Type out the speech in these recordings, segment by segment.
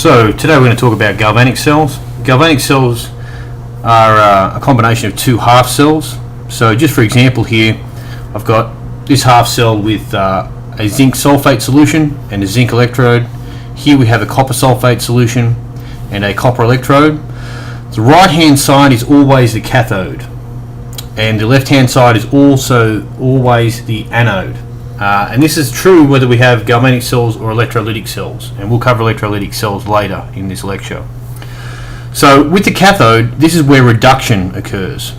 So today we're going to talk about galvanic cells. Galvanic cells are a combination of two half cells. So just for example here, I've got this half cell with a zinc sulfate solution and a zinc electrode. Here we have a copper sulfate solution and a copper electrode. The right hand side is always the cathode and the left hand side is also always the anode. And this is true whether we have galvanic cells or electrolytic cells, and we'll cover electrolytic cells later in this lecture. So with the cathode, this is where reduction occurs,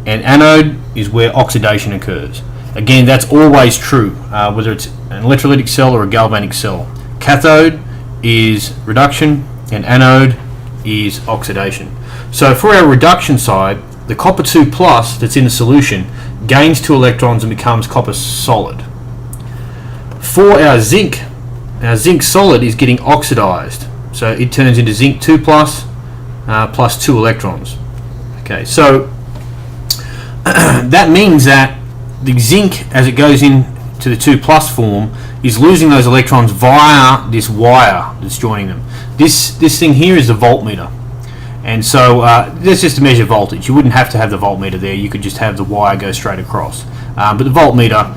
and anode is where oxidation occurs. Again, that's always true, whether it's an electrolytic cell or a galvanic cell. Cathode is reduction and anode is oxidation. So for our reduction side, the copper 2 plus that's in the solution gains 2 electrons and becomes copper solid. For our zinc solid is getting oxidized, so it turns into zinc 2 plus plus 2 electrons. Okay, so that means that the zinc, as it goes into the 2 plus form, is losing those electrons via this wire that's joining them. This thing here is the voltmeter, and so that's just to measure voltage. You wouldn't have to have the voltmeter there. You could just have the wire go straight across. But the voltmeter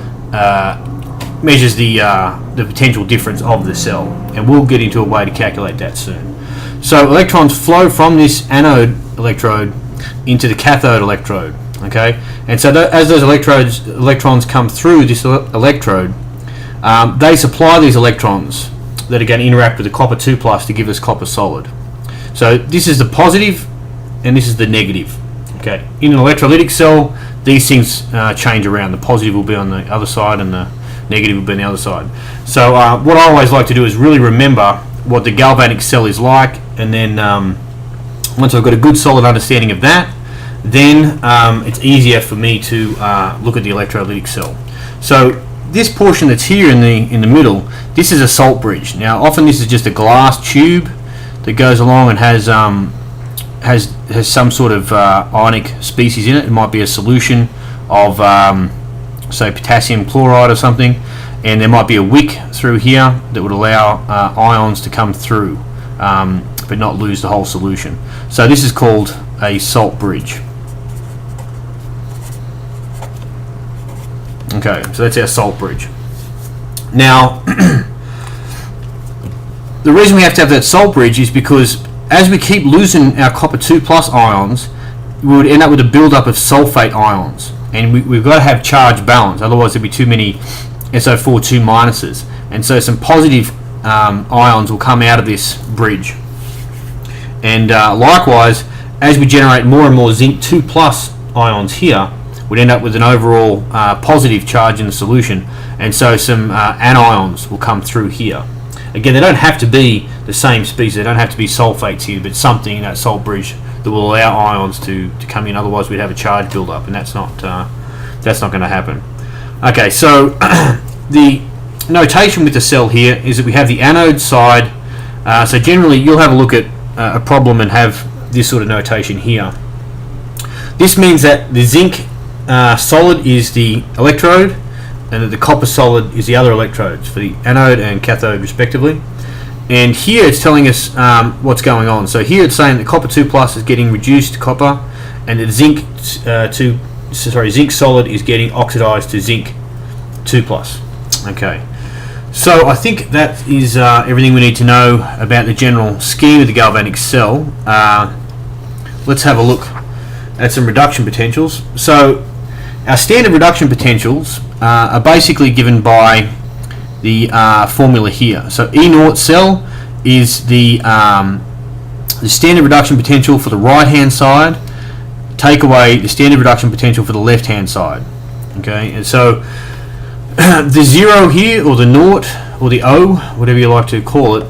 measures the potential difference of the cell, and we'll get into a way to calculate that soon. So electrons flow from this anode electrode into the cathode electrode. Okay, and so as those electrons come through this electrode, they supply these electrons that are going to interact with the copper 2 plus to give us copper solid. So this is the positive and this is the negative. Okay, in an electrolytic cell, these things change around. The positive will be on the other side and the negative will be on the other side. So what I always like to do is really remember what the galvanic cell is like, and then once I've got a good solid understanding of that, then it's easier for me to look at the electrolytic cell. So this portion that's here in the middle, this is a salt bridge. Now often this is just a glass tube that goes along and has some sort of ionic species in it. It might be a solution of say potassium chloride or something, and there might be a wick through here that would allow ions to come through but not lose the whole solution. So this is called a salt bridge. Okay, so that's our salt bridge. Now the reason we have to have that salt bridge is because as we keep losing our copper 2 plus ions, we would end up with a buildup of sulfate ions, and we've got to have charge balance, otherwise there'd be too many SO4 2 minuses, and so some positive ions will come out of this bridge. And likewise, as we generate more and more zinc 2 plus ions here, we'd end up with an overall positive charge in the solution, and so some anions will come through here. Again, they don't have to be the same species, they don't have to be sulfates here, but something in that salt bridge that will allow ions to come in, otherwise we'd have a charge build-up, and that's not going to happen. Okay, so the notation with the cell here is that we have the anode side. So generally you'll have a look at a problem and have this sort of notation here. This means that the zinc solid is the electrode and that the copper solid is the other electrodes for the anode and cathode respectively. And here it's telling us what's going on. So here it's saying that copper 2 plus is getting reduced to copper, and that zinc solid is getting oxidized to zinc 2 plus. Okay, so I think that is everything we need to know about the general scheme of the galvanic cell. Let's have a look at some reduction potentials. So our standard reduction potentials are basically given by the formula here. So E naught cell is the standard reduction potential for the right hand side. Take away the standard reduction potential for the left hand side. Okay, and so the 0 here, or the naught, or the O, whatever you like to call it,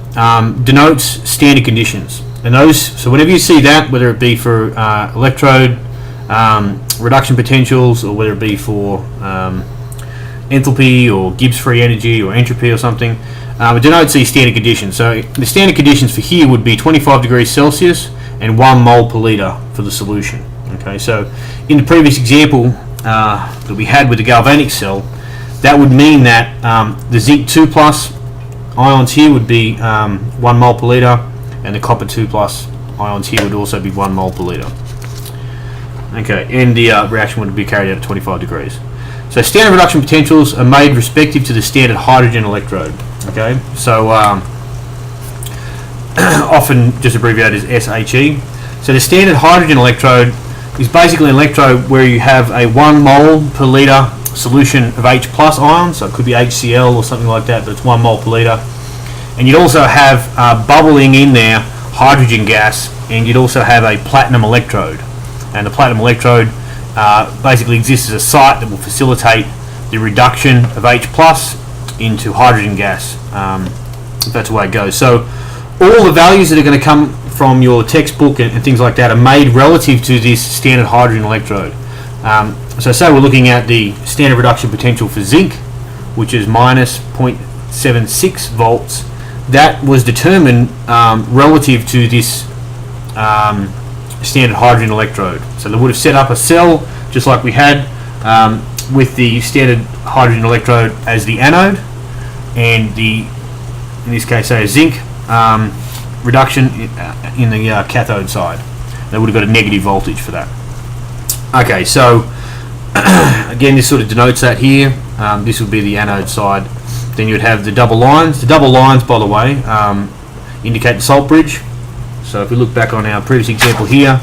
denotes standard conditions. And those, so whenever you see that, whether it be for electrode reduction potentials, or whether it be for enthalpy or Gibbs free energy or entropy or something, it denotes these standard conditions. So the standard conditions for here would be 25 degrees Celsius and 1 mole per litre for the solution. Okay, so in the previous example that we had with the galvanic cell, that would mean that the zinc 2 plus ions here would be 1 mole per litre, and the copper 2 plus ions here would also be 1 mole per litre. Okay, and the reaction would be carried out at 25 degrees. So standard reduction potentials are made respective to the standard hydrogen electrode. Okay, so often just abbreviated as SHE. So the standard hydrogen electrode is basically an electrode where you have a 1 mole per litre solution of H plus ions, so it could be HCl or something like that, but it's 1 mole per litre. And you'd also have bubbling in there hydrogen gas, and you'd also have a platinum electrode. And the platinum electrode basically exists as a site that will facilitate the reduction of H plus into hydrogen gas. That's the way it goes. So all the values that are going to come from your textbook and things like that are made relative to this standard hydrogen electrode. So say we're looking at the standard reduction potential for zinc, which is minus 0.76 volts. That was determined relative to this standard hydrogen electrode. So they would have set up a cell just like we had with the standard hydrogen electrode as the anode, and in this case say a zinc reduction in the cathode side. They would have got a negative voltage for that. Okay, so again, this sort of denotes that here. This would be the anode side. Then you'd have the double lines. The double lines, by the way, indicate the salt bridge. So if we look back on our previous example here,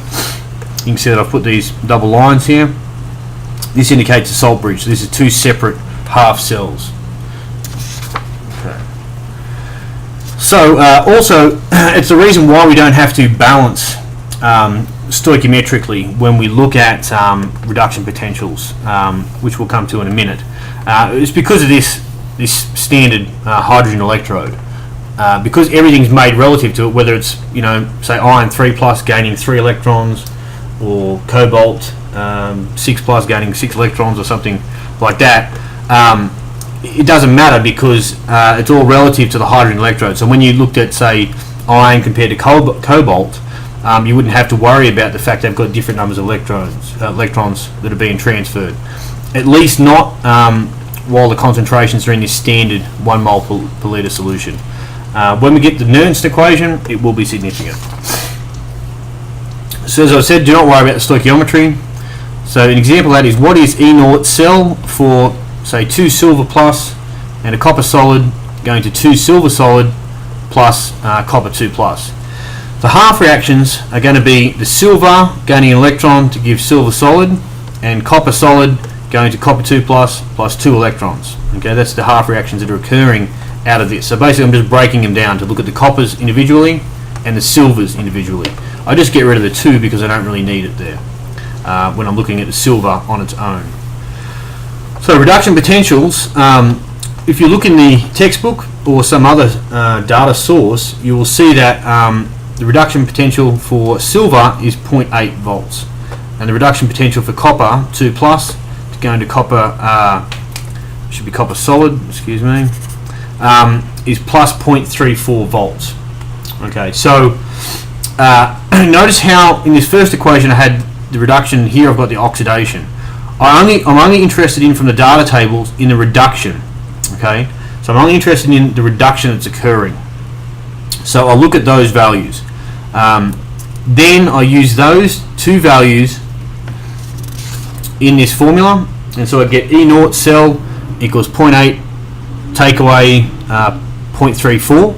you can see that I've put these double lines here. This indicates the salt bridge. So this is two separate half cells. Okay. So also, it's the reason why we don't have to balance stoichiometrically when we look at reduction potentials, which we'll come to in a minute. It's because of this standard hydrogen electrode. Because everything's made relative to it, whether it's, say iron 3 plus gaining 3 electrons, or cobalt 6 plus gaining 6 electrons, or something like that, it doesn't matter because it's all relative to the hydrogen electrode. So when you looked at, say, iron compared to cobalt, you wouldn't have to worry about the fact they've got different numbers of electrons that are being transferred. At least not while the concentrations are in this standard 1 mole per litre solution. When we get the Nernst equation, it will be significant. So as I said, do not worry about the stoichiometry. So an example of that is, what is E0 cell for, say, 2 silver plus and a copper solid going to 2 silver solid plus copper 2 plus. The half reactions are going to be the silver gaining an electron to give silver solid, and copper solid going to copper 2 plus 2 electrons. Okay, that's the half reactions that are occurring out of this. So basically I'm just breaking them down to look at the coppers individually and the silvers individually. I just get rid of the 2 because I don't really need it there when I'm looking at the silver on its own. So reduction potentials, if you look in the textbook or some other data source, you will see that the reduction potential for silver is 0.8 volts, and the reduction potential for copper 2 plus to go into copper, should be copper solid, excuse me, is plus 0.34 volts. Okay, so notice how in this first equation I had the reduction, here I've got the oxidation. I'm only interested in, from the data tables, in the reduction. Okay, so I'm only interested in the reduction that's occurring. So I'll look at those values. Then I use those 2 values in this formula, and so I get E0 cell equals 0.8 take away 0.34,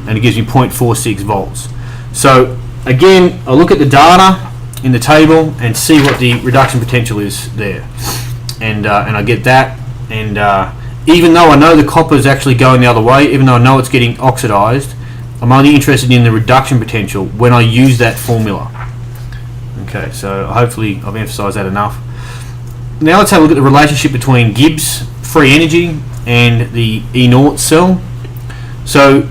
and it gives me 0.46 volts. So again, I look at the data in the table and see what the reduction potential is there, and I get that. And even though I know the copper is actually going the other way, even though I know it's getting oxidized, I'm only interested in the reduction potential when I use that formula. Okay, so hopefully I've emphasized that enough. Now let's have a look at the relationship between Gibbs free energy and the E0 cell. So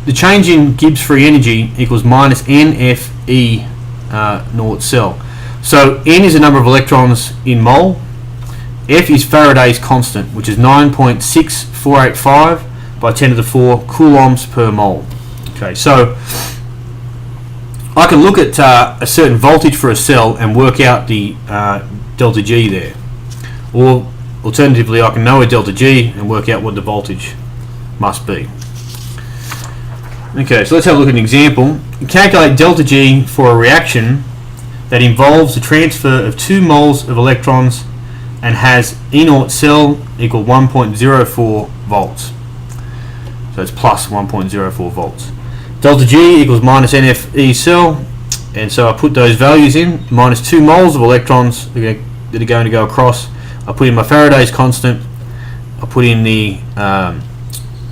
the change in Gibbs free energy equals minus NFE naught cell. So N is the number of electrons in mole, F is Faraday's constant, which is 9.6485 by 10 to the 4 coulombs per mole. Okay, so I can look at a certain voltage for a cell and work out the delta G there, or alternatively I can know a delta G and work out what the voltage must be. Okay, so let's have a look at an example. Calculate delta G for a reaction that involves the transfer of 2 moles of electrons and has E naught cell equal 1.04 volts. So it's plus 1.04 volts. Delta G equals minus NFE cell, and so I put those values in. Minus 2 moles of electrons that are going to go across. I put in my Faraday's constant. I put in the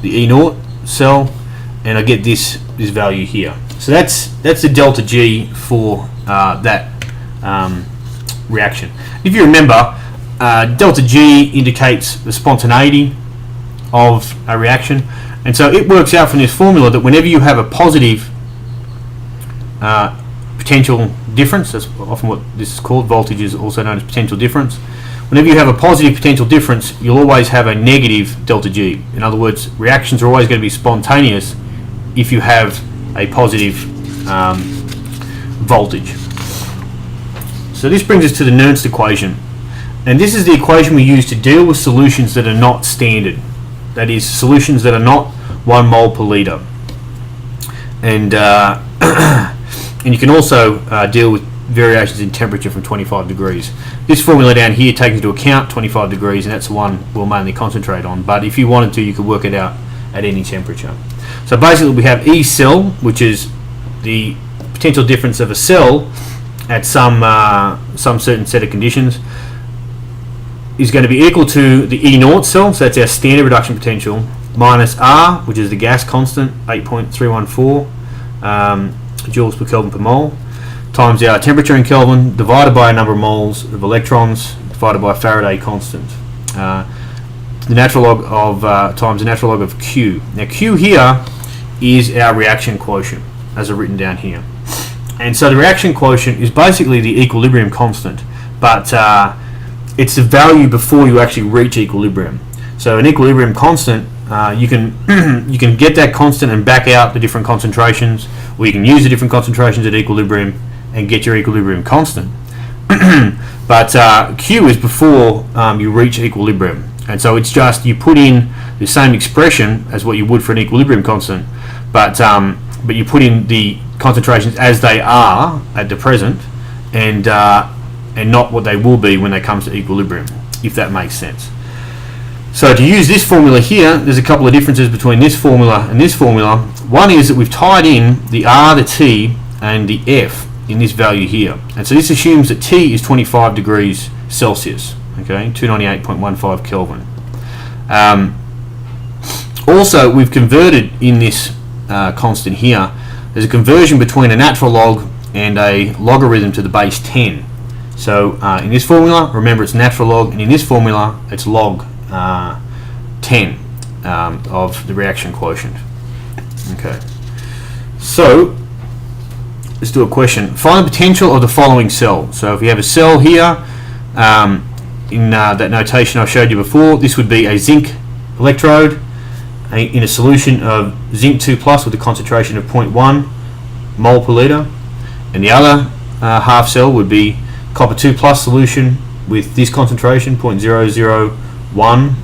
E naught cell, and I get this value here. So that's the delta G for that reaction. If you remember, delta G indicates the spontaneity of a reaction, and so it works out from this formula that whenever you have a positive potential difference, that's often what this is called, voltage is also known as potential difference. Whenever you have a positive potential difference, you'll always have a negative delta G. In other words, reactions are always going to be spontaneous if you have a positive voltage. So this brings us to the Nernst equation, and this is the equation we use to deal with solutions that are not standard. That is, solutions that are not 1 mole per litre. And and you can also deal with variations in temperature from 25 degrees. This formula down here takes into account 25 degrees, and that's the one we'll mainly concentrate on, but if you wanted to, you could work it out at any temperature. So basically we have E cell, which is the potential difference of a cell at some certain set of conditions, is going to be equal to the E naught cell, so that's our standard reduction potential, minus R, which is the gas constant, 8.314 joules per Kelvin per mole, times our temperature in Kelvin, divided by a number of moles of electrons, divided by Faraday constant. The natural log of times the natural log of Q. Now Q here is our reaction quotient, as I've written down here. And so the reaction quotient is basically the equilibrium constant, but it's the value before you actually reach equilibrium. So an equilibrium constant, you can you can get that constant and back out the different concentrations, or you can use the different concentrations at equilibrium and get your equilibrium constant. But Q is before you reach equilibrium, and so it's just you put in the same expression as what you would for an equilibrium constant, but you put in the concentrations as they are at the present, and not what they will be when they come to equilibrium, if that makes sense. So to use this formula here, there's a couple of differences between this formula and this formula. One is that we've tied in the R, the T, and the F in this value here, and so this assumes that T is 25 degrees Celsius, okay, 298.15 Kelvin. Also, we've converted in this constant here, there's a conversion between a natural log and a logarithm to the base 10. So in this formula, remember it's natural log, and in this formula it's log 10 of the reaction quotient. Okay, so let's do a question. Find the potential of the following cell. So if you have a cell here, in that notation I showed you before, this would be a zinc electrode in a solution of zinc 2 plus with a concentration of 0.1 mole per litre, and the other half cell would be copper 2 plus solution with this concentration, 0.001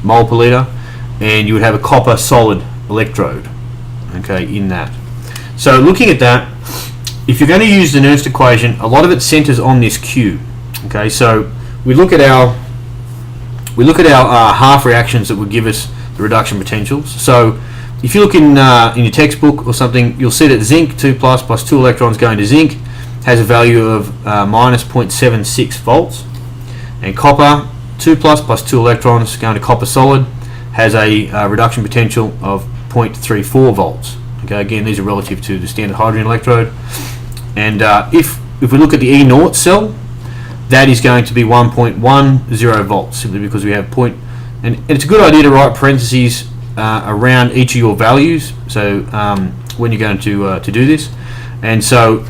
mole per litre, and you would have a copper solid electrode, okay, in that. So looking at that, if you're going to use the Nernst equation, a lot of it centers on this Q. Okay, so we look at our half reactions that would give us the reduction potentials. So if you look in your textbook or something, you'll see that zinc 2 plus 2 electrons going to zinc has a value of minus 0.76 volts, and copper 2 plus 2 electrons going to copper solid has a reduction potential of 0.34 volts. Okay, again, these are relative to the standard hydrogen electrode, and if we look at the E naught cell, that is going to be 1.10 volts, simply because we have and it's a good idea to write parentheses around each of your values, so when you're going to do this. And so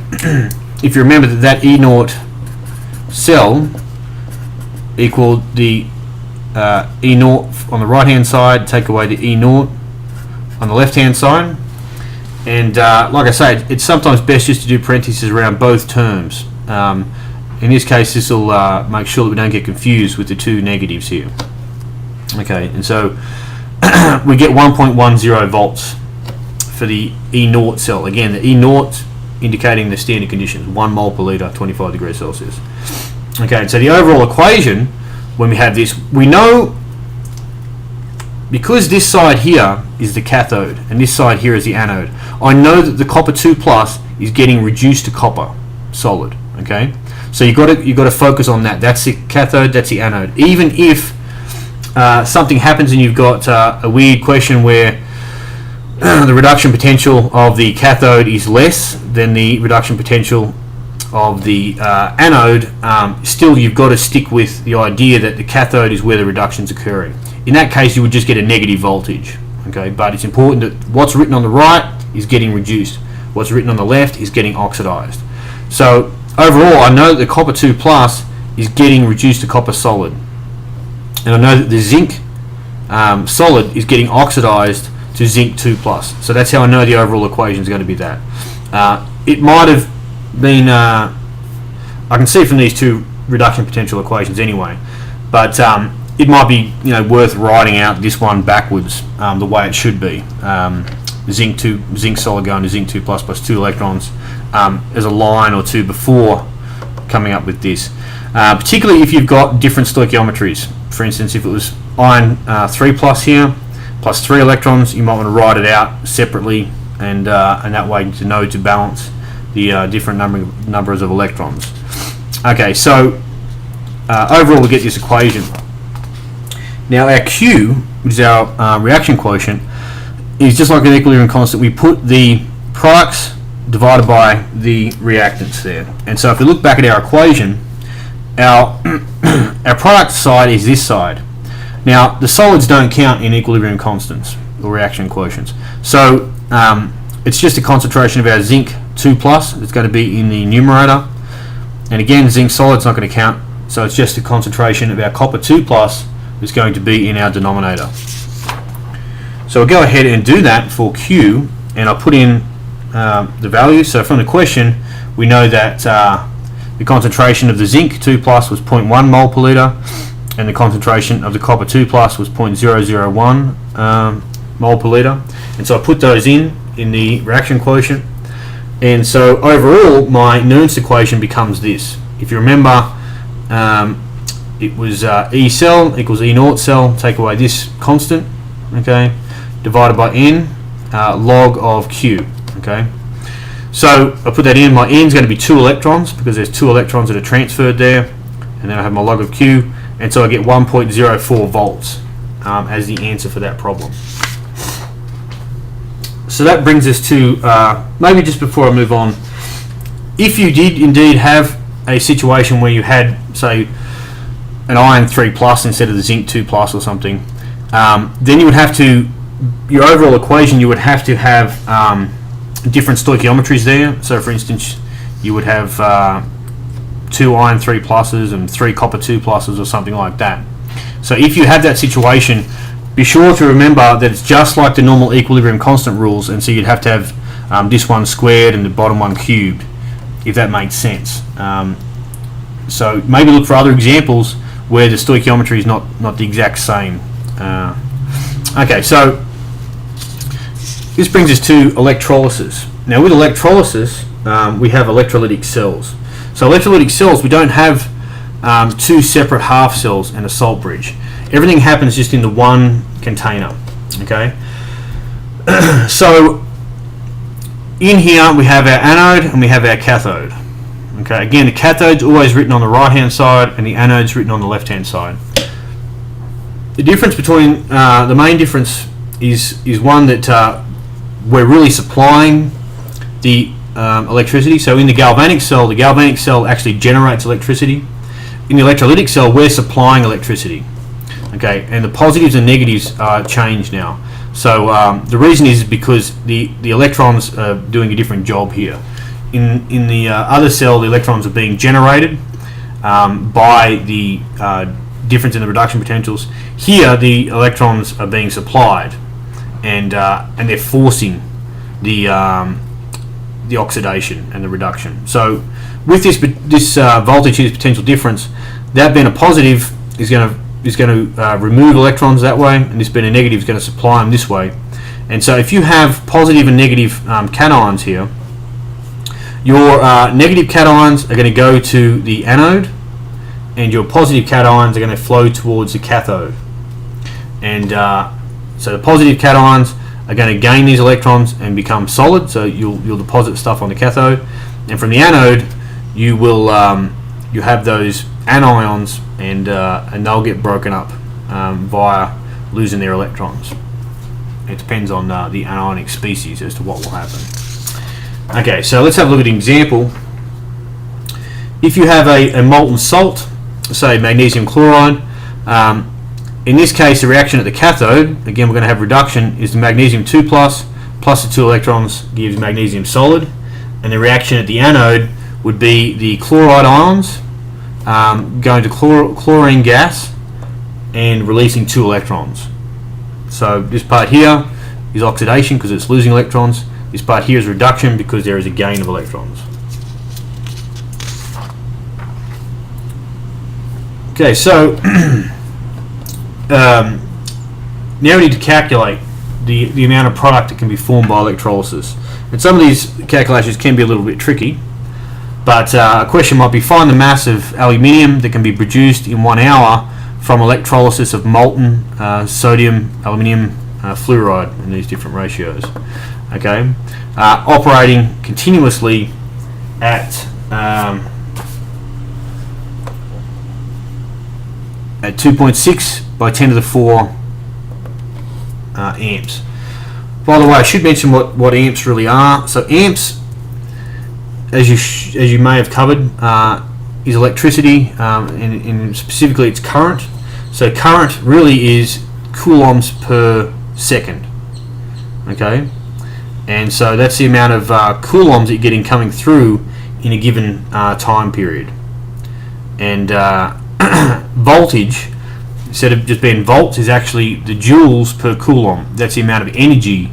if you remember that E naught cell equaled the E naught on the right hand side, take away the E naught on the left hand side, and like I say, it's sometimes best just to do parentheses around both terms. In this case, this will make sure that we don't get confused with the two negatives here. Okay, and so we get 1.10 volts for the E0 cell. Again, the E0 indicating the standard conditions, 1 mole per litre, 25 degrees Celsius. Okay, so the overall equation, when we have this, we know, because this side here is the cathode and this side here is the anode, I know that the copper 2 plus is getting reduced to copper solid. Okay, so you've got to focus on that. That's the cathode, that's the anode. Even if something happens and you've got a weird question where the reduction potential of the cathode is less than the reduction potential of the anode, still you've got to stick with the idea that the cathode is where the reduction is occurring. In that case, you would just get a negative voltage. Okay, but it's important that what's written on the right is getting reduced. What's written on the left is getting oxidized. So overall, I know that the copper 2 plus is getting reduced to copper solid, and I know that the zinc solid is getting oxidized to zinc 2 plus. So that's how I know the overall equation is going to be that. It might have been, I can see from these two reduction potential equations anyway, but it might be worth writing out this one backwards the way it should be. Zinc solid going to zinc 2 plus 2 electrons as a line or two before coming up with this. Particularly if you've got different stoichiometries. For instance, if it was iron 3 plus here, plus 3 electrons, you might want to write it out separately, and that way to know to balance the different numbers of electrons. Okay, so overall we get this equation. Now our Q, which is our reaction quotient, is just like an equilibrium constant. We put the products divided by the reactants there. And so if we look back at our equation, our product side is this side. Now the solids don't count in equilibrium constants or reaction quotients. So it's just a concentration of our zinc 2 plus that's going to be in the numerator. And again, zinc solid's not going to count, so it's just a concentration of our copper 2 plus is going to be in our denominator. So we'll go ahead and do that for Q, and I'll put in the value. So from the question, we know that the concentration of the zinc 2 plus was 0.1 mole per litre, and the concentration of the copper 2 plus was 0.001 mole per litre. And so I put those in the reaction quotient. And so overall, my Nernst equation becomes this. If you remember, it was E cell equals E naught cell, take away this constant, okay, divided by N, log of Q, okay. So I put that in, my N is going to be 2 electrons, because there's 2 electrons that are transferred there, and then I have my log of Q, and so I get 1.04 volts as the answer for that problem. So that brings us to, maybe just before I move on, if you did indeed have a situation where you had, say, an iron 3 plus instead of the zinc 2 plus or something, then you would have to, your overall equation, you would have to have different stoichiometries there. So for instance, you would have 2 iron 3 pluses and 3 copper 2 pluses or something like that. So if you have that situation, be sure to remember that it's just like the normal equilibrium constant rules, and so you'd have to have this one squared and the bottom one cubed, if that makes sense. So maybe look for other examples where the stoichiometry is not the exact same. Okay, so this brings us to electrolysis. Now with electrolysis, we have electrolytic cells. So electrolytic cells, we don't have 2 separate half cells and a salt bridge. Everything happens just in the one container. Okay. So in here we have our anode and we have our cathode. Okay. Again, the cathode's always written on the right hand side and the anode's written on the left hand side. The difference between the main difference is one that we're really supplying the electricity. So in the galvanic cell actually generates electricity. In the electrolytic cell, we're supplying electricity. Okay, and the positives and negatives are changed now. So the reason is because the electrons are doing a different job here. In the other cell, the electrons are being generated by the difference in the reduction potentials. Here, the electrons are being supplied, and they're forcing the oxidation and the reduction. So with this voltage here, this potential difference, that being a positive is going to remove electrons that way, and this being a negative is going to supply them this way. And so if you have positive and negative cations here, your negative cations are going to go to the anode, and your positive cations are going to flow towards the cathode. And so the positive cations are going to gain these electrons and become solid, so you'll deposit stuff on the cathode, and from the anode you will you have those anions, and they'll get broken up via losing their electrons. It depends on the anionic species as to what will happen. Okay, so let's have a look at an example. If you have a molten salt, say magnesium chloride, in this case the reaction at the cathode, again we're going to have reduction, is the magnesium 2 plus the 2 electrons gives magnesium solid, and the reaction at the anode would be the chloride ions going to chlorine gas and releasing 2 electrons. So this part here is oxidation because it's losing electrons. This part here is reduction because there is a gain of electrons. Okay, so now we need to calculate the amount of product that can be formed by electrolysis. And some of these calculations can be a little bit tricky, but a question might be: find the mass of aluminium that can be produced in 1 hour from electrolysis of molten sodium aluminium fluoride in these different ratios. Okay, operating continuously at 2.6 by 10 to the 4 amps. By the way, I should mention what amps really are. So amps, as you may have covered, is electricity, and specifically it's current. So current really is coulombs per second. Okay, and so that's the amount of coulombs that you're getting coming through in a given time period. And voltage, instead of just being volts, is actually the joules per coulomb. That's the amount of energy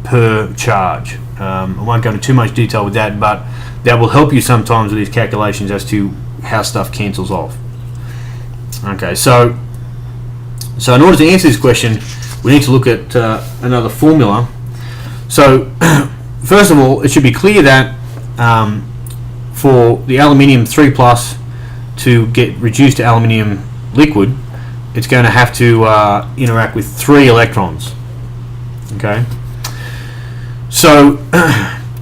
per charge. I won't go into too much detail with that, but that will help you sometimes with these calculations as to how stuff cancels off. Okay, so in order to answer this question, we need to look at another formula. So first of all, it should be clear that for the aluminium 3 plus to get reduced to aluminium liquid, it's going to have to interact with 3 electrons. Okay, so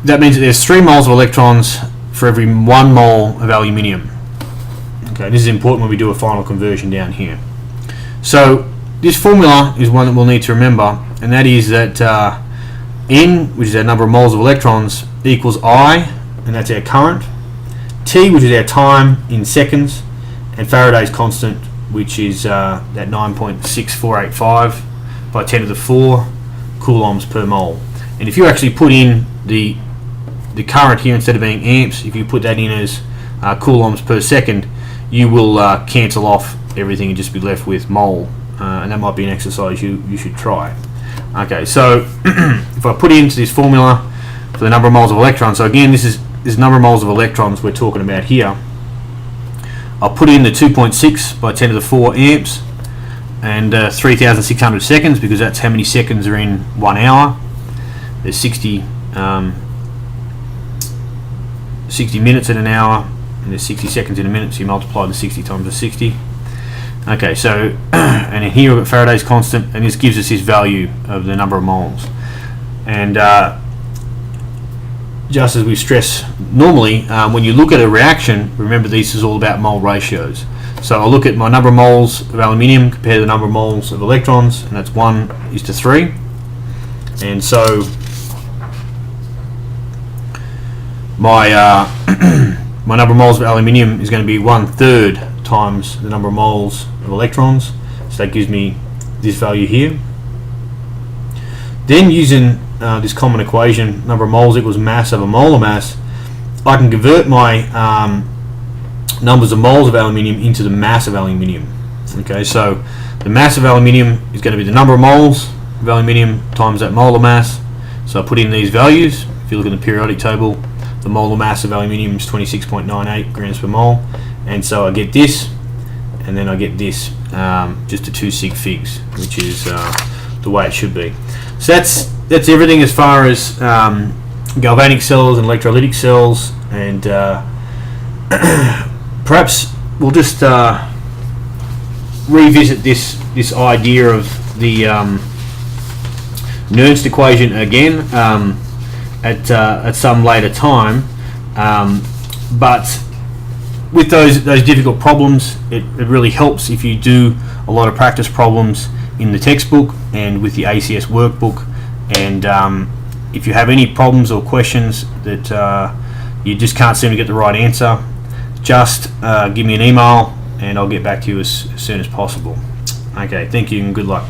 that means that there's 3 moles of electrons for every 1 mole of aluminium. Okay, this is important when we do a final conversion down here. So this formula is one that we'll need to remember, and that is that N, which is our number of moles of electrons, equals I, and that's our current, T, which is our time in seconds, and Faraday's constant, which is that 9.6485 by 10 to the 4 coulombs per mole. And if you actually put in the current here instead of being amps, if you put that in as coulombs per second, you will cancel off everything and just be left with mole, and that might be an exercise you should try. Okay, so if I put into this formula for the number of moles of electrons, so again this number of moles of electrons we're talking about here, I'll put in the 2.6 by 10 to the 4 amps and 3,600 seconds, because that's how many seconds are in 1 hour. There's 60 minutes in an hour, and there's 60 seconds in a minute, so you multiply the 60 times the 60. Okay, so and in here we've got Faraday's constant, and this gives us this value of the number of moles. And just as we stress normally, when you look at a reaction, remember this is all about mole ratios. So I'll look at my number of moles of aluminium compared to the number of moles of electrons, and that's 1:3. And so my my number of moles of aluminium is going to be 1/3 times the number of moles of electrons, so that gives me this value here. Then using this common equation, number of moles equals mass over molar mass, I can convert my numbers of moles of aluminium into the mass of aluminium. Okay, so the mass of aluminium is going to be the number of moles of aluminium times that molar mass. So I put in these values. If you look at the periodic table, the molar mass of aluminium is 26.98 grams per mole, and so I get this, and then I get this, just a 2 sig figs, which is the way it should be. So that's everything as far as galvanic cells and electrolytic cells, and perhaps we'll just revisit this idea of the Nernst equation again at some later time, but with those difficult problems, it really helps if you do a lot of practice problems in the textbook and with the ACS workbook. And if you have any problems or questions that you just can't seem to get the right answer, just give me an email and I'll get back to you as soon as possible. Okay, thank you and good luck.